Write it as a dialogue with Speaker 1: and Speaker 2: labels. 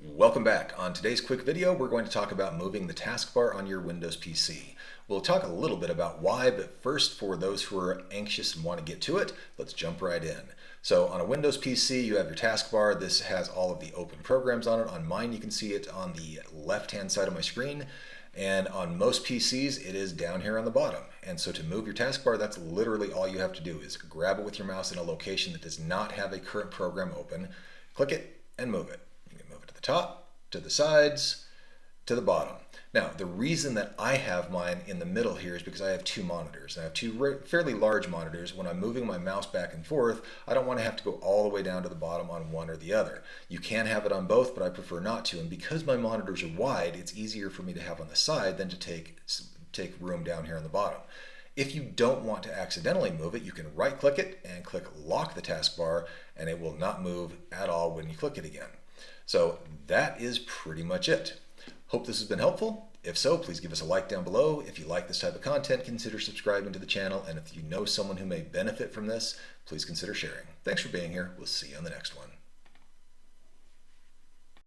Speaker 1: Welcome back. On today's quick video, we're going to talk about moving the taskbar on your Windows PC. We'll talk a little bit about why, but first, for those who are anxious and want to get to it, let's jump right in. So on a Windows PC, you have your taskbar. This has all of the open programs on it. On mine, you can see it on the left-hand side of my screen. And on most PCs, it is down here on the bottom. And so to move your taskbar, that's literally all you have to do is grab it with your mouse in a location that does not have a current program open, click it, and move it. You can move it to the top, to the sides, to the bottom. Now, the reason that I have mine in the middle here is because I have two monitors. I have two fairly large monitors. When I'm moving my mouse back and forth, I don't want to have to go all the way down to the bottom on one or the other. You can have it on both, but I prefer not to. And because my monitors are wide, it's easier for me to have on the side than to take room down here on the bottom. If you don't want to accidentally move it, you can right click it and click lock the taskbar, and it will not move at all when you click it again. So that is pretty much it. Hope this has been helpful. If so, please give us a like down below. If you like this type of content, consider subscribing to the channel. And if you know someone who may benefit from this, please consider sharing. Thanks for being here. We'll see you on the next one.